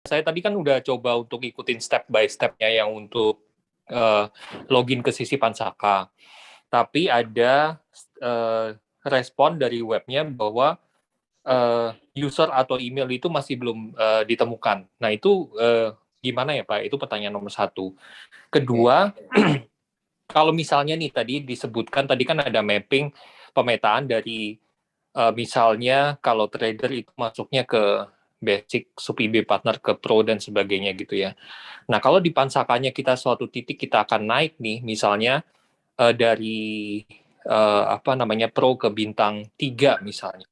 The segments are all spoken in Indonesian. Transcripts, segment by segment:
Saya tadi kan udah coba untuk ikutin step by step-nya yang untuk login ke sisi Pansaka. Tapi ada respon dari webnya bahwa user atau email itu masih belum ditemukan. Nah, itu gimana ya, Pak? Itu pertanyaan nomor satu. Kedua, kalau misalnya nih tadi disebutkan, tadi kan ada mapping pemetaan dari misalnya kalau trader itu masuknya ke basic, sub IB partner ke pro dan sebagainya gitu ya. Nah, kalau di Pansakanya kita suatu titik kita akan naik nih, misalnya dari apa namanya pro ke bintang 3 misalnya.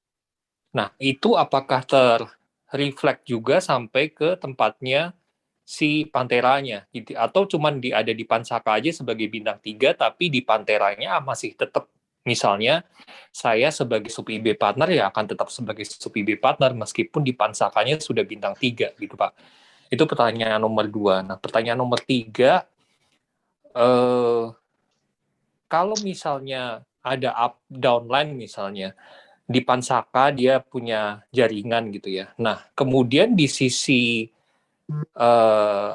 Nah, itu apakah terreflect juga sampai ke tempatnya si Panteranya gitu, atau cuman ada di Pansaka aja sebagai bintang 3 tapi di Panteranya masih tetap misalnya saya sebagai sub IB partner ya akan tetap sebagai sub IB partner meskipun di Pansakanya sudah bintang 3 gitu Pak. Itu pertanyaan nomor 2. Nah, pertanyaan nomor 3, kalau misalnya ada up downline misalnya di Pansaka dia punya jaringan gitu ya. Nah, kemudian di sisi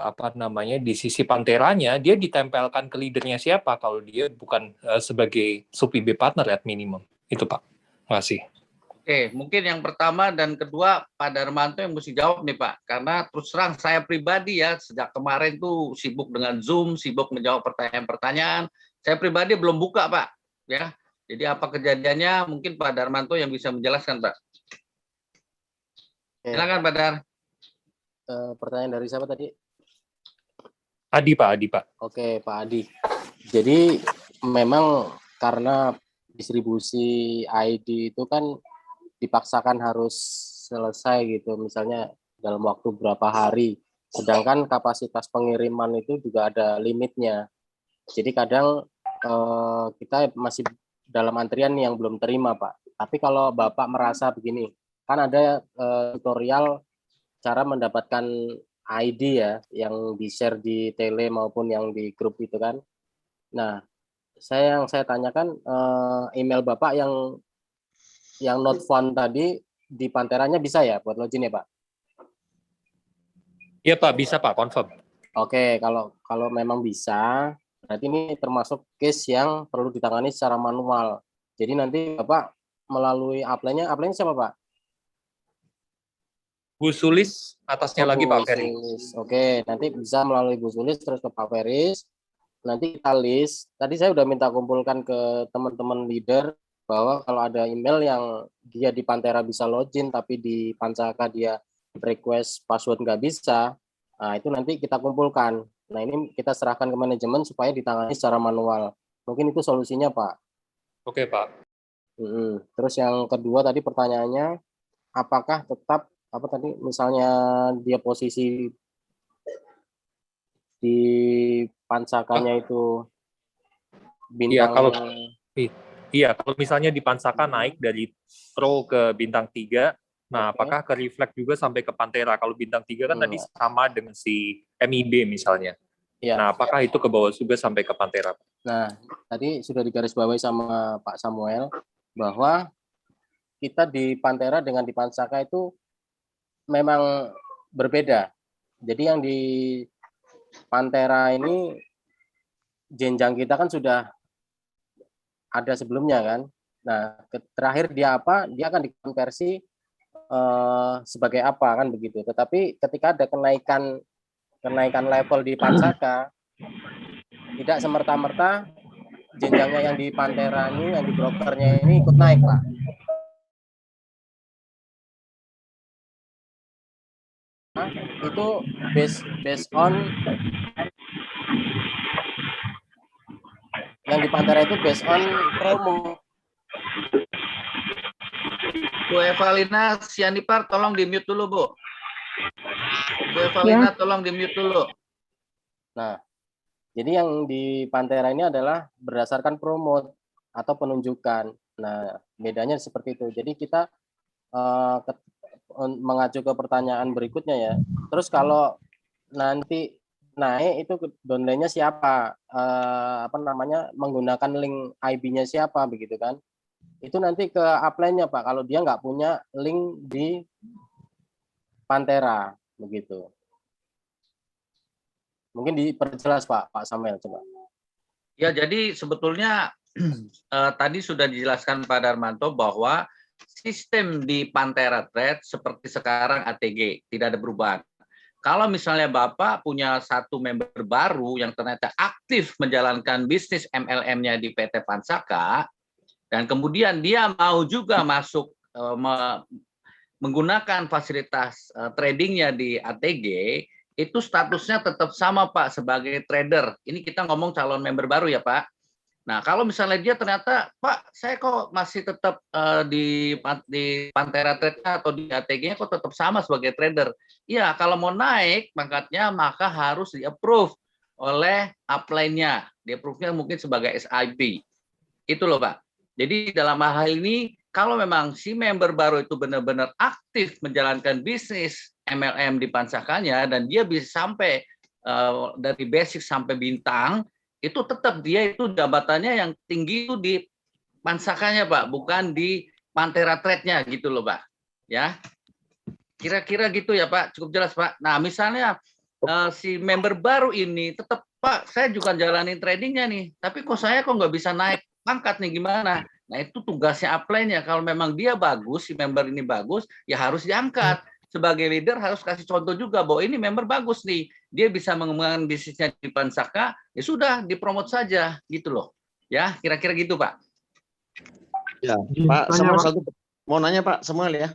apa namanya di sisi Panteranya dia ditempelkan ke leadernya siapa kalau dia bukan sebagai sub IB partner at minimum. Itu Pak. Makasih. Oke, mungkin yang pertama dan kedua Pak Darmanto yang mesti jawab nih Pak. Karena terus terang saya pribadi ya sejak kemarin tuh sibuk dengan Zoom, sibuk menjawab pertanyaan-pertanyaan. Saya pribadi belum buka Pak. Ya, jadi apa kejadiannya mungkin Pak Darmanto yang bisa menjelaskan Pak. Silakan Pak Dar. Pertanyaan dari siapa tadi? Adi Pak. Oke Pak Adi. Jadi memang karena distribusi ID itu kan dipaksakan harus selesai gitu, misalnya dalam waktu berapa hari. Sedangkan kapasitas pengiriman itu juga ada limitnya. Jadi kadang kita masih dalam antrian yang belum terima Pak. Tapi kalau Bapak merasa begini, kan ada tutorial cara mendapatkan ID ya, yang di-share di tele maupun yang di grup itu kan. Nah, yang saya tanyakan email Bapak yang not found tadi di Panteranya bisa ya buat login ya Pak? Iya Pak, bisa Pak, confirm. Oke, kalau memang bisa, berarti ini termasuk case yang perlu ditangani secara manual. Jadi nanti Bapak melalui upline-nya siapa Pak? Bu Sulis, atasnya lagi Pak Ferry. Oke, nanti bisa melalui Bu Sulis terus ke Pak Feris. Nanti kita list. Tadi saya udah minta kumpulkan ke teman-teman leader bahwa kalau ada email yang dia di Pantera bisa login tapi di Pansaka dia request password nggak bisa, nah itu nanti kita kumpulkan. Nah ini kita serahkan ke manajemen supaya ditangani secara manual. Mungkin itu solusinya Pak. Oke Pak. Terus yang kedua tadi pertanyaannya, apakah tetap apa tadi misalnya dia posisi di Pansakanya itu bintang kalau misalnya di Pansaka naik dari pro ke bintang 3, nah apakah ke reflect juga sampai ke Pantera? Kalau bintang 3 kan tadi sama dengan si MIB misalnya. Ya. Nah, apakah itu ke bawah juga sampai ke Pantera? Nah, tadi sudah digarisbawahi sama Pak Samuel bahwa kita di Pantera dengan di Pansaka itu memang berbeda. Jadi yang di Pantera ini jenjang kita kan sudah ada sebelumnya kan. Nah, terakhir dia apa? Dia akan dikonversi sebagai apa kan begitu. Tetapi ketika ada kenaikan level di Pansaka, tidak semerta-merta jenjangnya yang di Pantera ini, yang di brokernya ini ikut naik Pak. Itu based on yang di Pantera itu based on promo. Bu Evalina Sianipar tolong di mute dulu Bu. Bu Evalina tolong di mute dulu. Nah, jadi yang di Pantera ini adalah berdasarkan promote atau penunjukan. Nah, bedanya seperti itu. Jadi kita mengacu ke pertanyaan berikutnya ya. Terus kalau nanti naik itu downline-nya siapa? Apa namanya? Menggunakan link IB-nya siapa begitu kan? Itu nanti ke upline-nya Pak. Kalau dia nggak punya link di Pantera begitu. Mungkin diperjelas Pak Samuel coba. Ya, jadi sebetulnya tadi sudah dijelaskan Pak Darmanto bahwa sistem di Pantera Trade seperti sekarang ATG, tidak ada perubahan. Kalau misalnya Bapak punya satu member baru yang ternyata aktif menjalankan bisnis MLM-nya di PT Pansaka, dan kemudian dia mau juga masuk menggunakan fasilitas tradingnya di ATG, itu statusnya tetap sama Pak sebagai trader. Ini kita ngomong calon member baru ya Pak. Nah kalau misalnya dia ternyata Pak saya kok masih tetap di Pantera Trade atau di ATG-nya kok tetap sama sebagai trader. Ya kalau mau naik pangkatnya maka harus di-approve oleh upline-nya. Di-approve-nya mungkin sebagai SIP. Itu loh Pak. Jadi dalam hal ini kalau memang si member baru itu benar-benar aktif menjalankan bisnis MLM di Pansakanya dan dia bisa sampai dari basic sampai bintang, itu tetap dia itu jabatannya yang tinggi itu di Pansakanya Pak, bukan di Pantera Trade-nya gitu loh Pak. Ya, kira-kira gitu ya Pak, cukup jelas Pak. Nah misalnya si member baru ini tetap Pak, saya juga jalanin tradingnya nih, tapi kok saya nggak bisa naik pangkat nih gimana? Nah itu tugasnya upline-nya. Kalau memang dia bagus, si member ini bagus, ya harus diangkat. Sebagai leader harus kasih contoh juga bahwa ini member bagus nih, dia bisa mengembangkan bisnisnya di Pansaka, ya sudah dipromot saja gitu loh. Ya, kira-kira gitu Pak. Ya, Pak Samuel satu mau nanya Pak Samuel ya.